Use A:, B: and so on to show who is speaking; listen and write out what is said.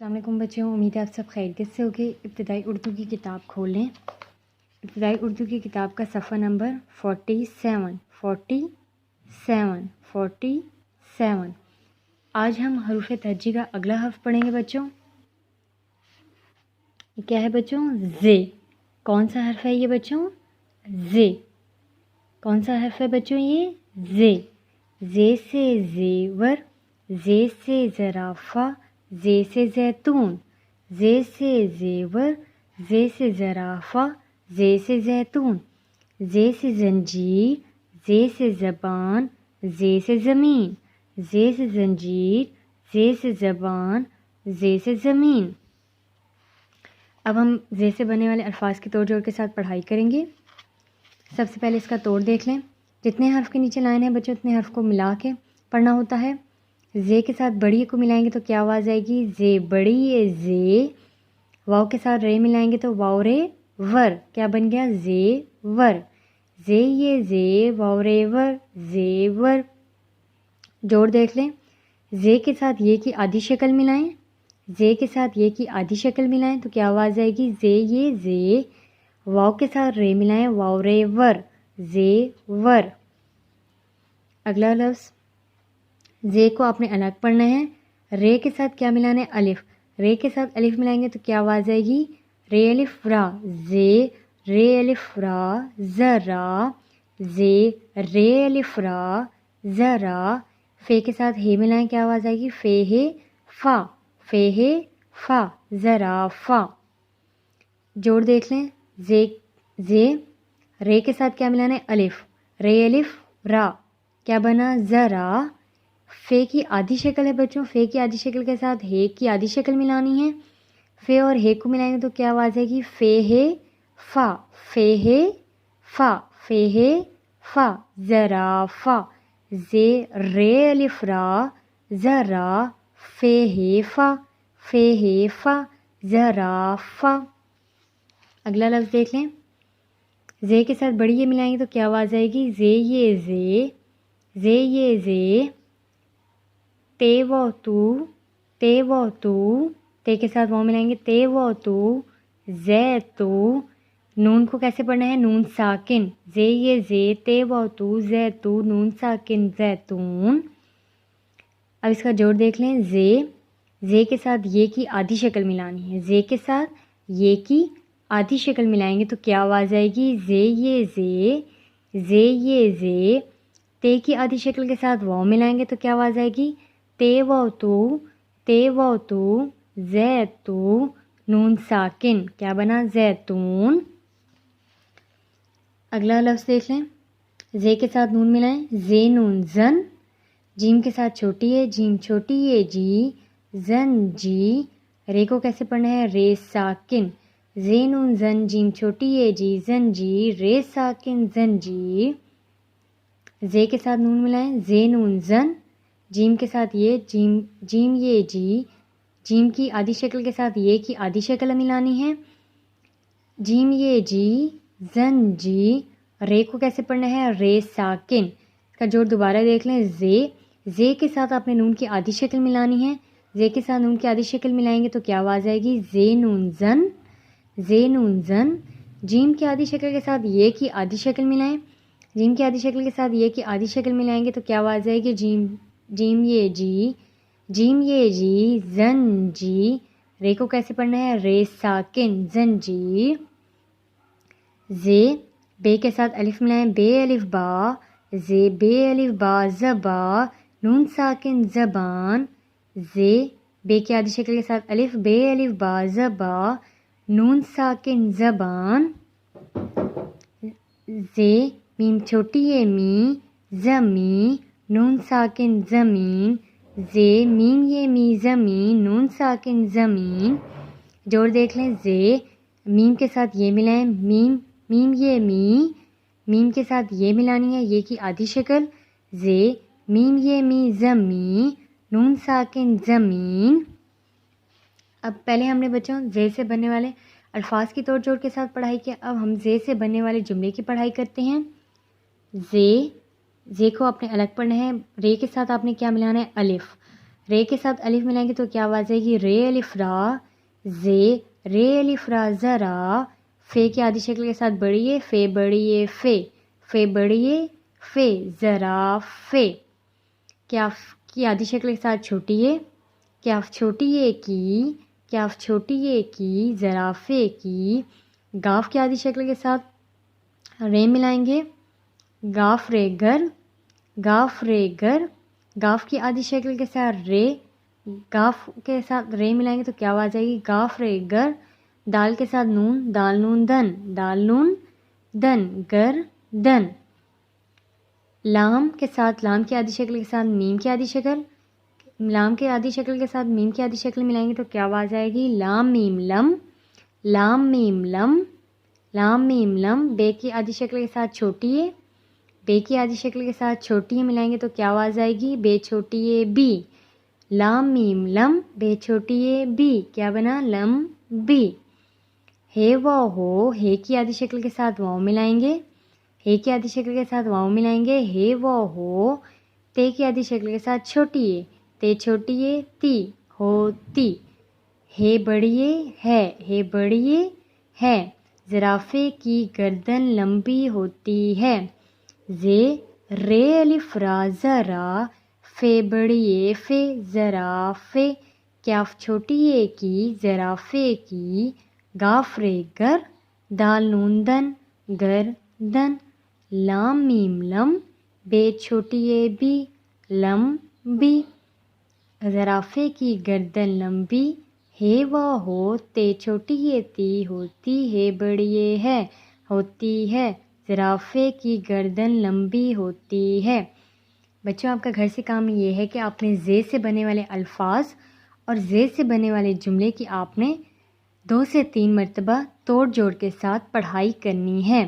A: السلام علیکم بچوں، امید ہے آپ سب خیریت سے ہوگے۔ ابتدائی اردو کی کتاب کھول لیں۔ ابتدائی اردو کی کتاب کا صفحہ نمبر 47 آج ہم حروف تہجی کا اگلا حرف پڑھیں گے بچوں۔ یہ کیا ہے بچوں؟ زے۔ کون سا حرف ہے یہ بچوں؟ زے۔ کون سا حرف ہے بچوں یہ؟ زے۔ زے سے زیور، زے سے زرافہ، زے سے زیتون، زے سے زیور، زے سے زرافہ، زے سے زیتون، زے سے زنجیر، زے سے زبان، زے سے زمین، زے سے زنجیر، زے سے زبان، زے سے زمین۔ اب ہم زے سے بننے والے الفاظ کے توڑ جوڑ کے ساتھ پڑھائی کریں گے۔ سب سے پہلے اس کا توڑ دیکھ لیں۔ جتنے حرف کے نیچے لائن ہے بچوں اتنے حرف کو ملا کے پڑھنا ہوتا ہے۔ زے کے ساتھ بڑی کو ملائیں گے تو کیا آواز آئے گی؟ زے بڑی یہ زے۔ واؤ کے ساتھ رے ملائیں گے تو واؤ رے ور۔ کیا بن گیا؟ زے ور۔ زے یہ زے، واؤ رے ور، زے ور۔ جوڑ دیکھ لیں۔ زے کے ساتھ یہ کی آدھی شکل ملائیں، زے کے ساتھ یہ کی آدھی شکل ملائیں تو کیا آواز آئے گی؟ زے یہ زے۔ واؤ کے ساتھ رے ملائیں، واؤ رے ور، زے ور۔ اگلا لفظ زے کو آپ نے الگ پڑھنا ہے۔ رے کے ساتھ کیا ملانا ہے؟ الف۔ رے کے ساتھ الف ملائیں گے تو کیا آواز آئے گی؟ رے الف را، زے رے الف را، ذرا، زے رے الف را، ذرا۔ فے کے ساتھ ہے ملائیں، کیا آواز آئے گی؟ فے ہے فا، فے ہے فا، زرافا۔ جوڑ دیکھ لیں۔ زے رے کے ساتھ کیا ملانا ہے؟ الف۔ رے الف را، کیا بنا؟ ذرا۔ فے کی آدھی شکل ہے بچوں، فے کی آدھی شکل کے ساتھ ہے کی آدھی شکل ملانی ہے۔ فے اور ہے کو ملائیں گے تو کیا آواز آئے گی؟ فے ہے فا، فے ہے فا، فے ہے فا، زرافا۔ زے رے الف را، ذرا، فے ہے فا، فے ہے فا، زرافا۔ اگلا لفظ دیکھ لیں۔ زے کے ساتھ بڑی یہ ملائیں گے تو کیا آواز آئے گی؟ زے یہ زے، زے یہ زے۔ تے و تو، تے و تو، تے کے ساتھ وہ ملائیں گے، تے و تو، زے تو۔ نون کو کیسے پڑھنا ہے؟ نون ساکن، زے یہ زے، تے و تو، زے تو، نون ساکن، زیتون۔ اب اس کا جوڑ دیکھ لیں۔ زے کے ساتھ یہ کی آدھی شکل ملانی ہے، زے کے ساتھ یہ کی آدھی شکل ملائیں گے تو کیا آواز آئے گی؟ زے یہ زے، زے یہ زے۔ تے کی آدھی شکل کے ساتھ واؤ ملائیں گے تو کیا آواز آئے گی؟ تے و تو، تے و تو، زے تو، نون ساکن، کیا بنا؟ زیتون۔ اگلا لفظ دیکھ لیں۔ زے کے ساتھ نون ملائیں، زے نون زن۔ جیم کے ساتھ چھوٹی ہے، جیم چھوٹی ہے جی، زن جی۔ رے کو کیسے پڑھنا ہے؟ رے ساکن، زے نون زن، جیم چھوٹی ہے جی، زن جی، رے ساکن، زن جی۔ زے کے ساتھ نون ملائیں، زے نون زن۔ جیم کے ساتھ یہ، جیم یہ جی، جیم کی آدھی شکل کے ساتھ یہ کی آدھی شکل ملانی ہے، جیم یہ جی، زن جی۔ رے کو کیسے پڑھنا ہے؟ رے ساکن۔ اس کا جوڑ دوبارہ دیکھ لیں۔ زے کے ساتھ آپ نے نون کی آدھی شکل ملانی ہے، زے کے ساتھ نون کی آدھی شکل ملائیں گے تو کیا آواز آئے گی؟ زے نون زن، زے نون زن۔ جیم کی آدھی شکل کے ساتھ یہ کی آدھی شکل ملائیں، جیم کی آدھی شکل کے ساتھ یہ کی آدھی شکل ملائیں گے تو کیا آواز آئے گی؟ جیم یہ جی، جیم یہ جی، زن جی۔ رے کو کیسے پڑھنا ہے؟ رے ساکن، زن جی۔ زے بے کے ساتھ الف ملائیں، بے الف با، زے بے الف با، زبا، نون ساکن، زبان۔ زے بے کی آدھی شکل کے ساتھ الف، بے الف با، زبا، نون ساکن، زبان۔ زے میم چھوٹی ہے می، زمی، نون ساکن، زمین، زے میم یہ می، زمین، نون ساکن، زمین۔ جوڑ دیکھ لیں۔ زے میم کے ساتھ یہ ملائیں، میم یہ می، میم کے ساتھ یہ ملانی ہے، یہ کی آدھی شکل، زے میم یہ می، زمین، نون ساکن، زمین۔ اب پہلے ہم نے بچوں زے سے بننے والے الفاظ کی توڑ جوڑ کے ساتھ پڑھائی کیا، اب ہم زے سے بننے والے جملے کی پڑھائی کرتے ہیں۔ زے کو آپ نے الگ پڑھنا ہے۔ رے کے ساتھ آپ نے کیا ملانا ہے؟ الف۔ رے کے ساتھ الف ملائیں گے تو کیا آواز آئے گی؟ رے الف را زے، رے الف را ذرا، فے کی آدھی شکل کے ساتھ بڑھیے، فے بڑھیے فے، فے بڑھیے فے، ذرا فے، کیاف کی آدھی شکل کے ساتھ چھوٹیے، کیاف چھوٹیے کی، کیاف چھوٹیے کی، زرافے کی، گاف کی آدھی شکل کے ساتھ رے ملائیں گے، گاف رے گر، گاف رے گر، گاف کی آدھی شکل کے ساتھ رے، گاف کے ساتھ رے ملائیں گے تو کیا آواز آئے گی؟ گاف رے گر، دال کے ساتھ نون، دال نون دن، دال نون دن، گر دن، لام کے ساتھ لام کی آدھی شکل کے ساتھ میم کی آدھی شکل، لام کے آدھی شکل کے ساتھ میم کی آدھی شکل ملائیں گے تو کیا آواز آئے گی؟ لام میم لم، لام میم لم، لام میم لم، بے کی آدھی شکل کے ساتھ چھوٹی ہے، بے کی آدھی شکل کے ساتھ چھوٹی ہے ملائیں گے تو کیا آواز آئے گی؟ بے چھوٹی ہے بی، لام میم لم، بے چھوٹی ہے بی، کیا بنا؟ لم بی۔ ہے واؤ ہو، ہے کی آدھی شکل کے ساتھ واؤ ملائیں گے، ہے کی آدھی شکل کے ساتھ واؤ ملائیں گے، ہے واؤ ہو، تے کی آدھی شکل کے ساتھ چھوٹی ہے، تے چھوٹی ہے تی، ہوتی، ہے بڑھیے ہے بڑھیے ہے، زرافے کی گردن لمبی ہوتی ہے، زے رے الف را ذرا، فے بڑھیے فے، زرافے، کیاف چھوٹی ہے کی، زرافے کی، گاف رے گر، دال نون دن، گر دن، لام میم لم، بے چھوٹی ہے بی، لم بی، زرافے کی گردن لمبی، ہے واؤ ہو، تے چھوٹی ہے تی، ہوتی ہے بڑھیے ہے، ہوتی ہے، زرافے کی گردن لمبی ہوتی ہے۔ بچوں آپ کا گھر سے کام یہ ہے کہ آپ نے زے سے بنے والے الفاظ اور زے سے بنے والے جملے کی آپ نے 2 سے 3 مرتبہ توڑ جوڑ کے ساتھ پڑھائی کرنی ہے۔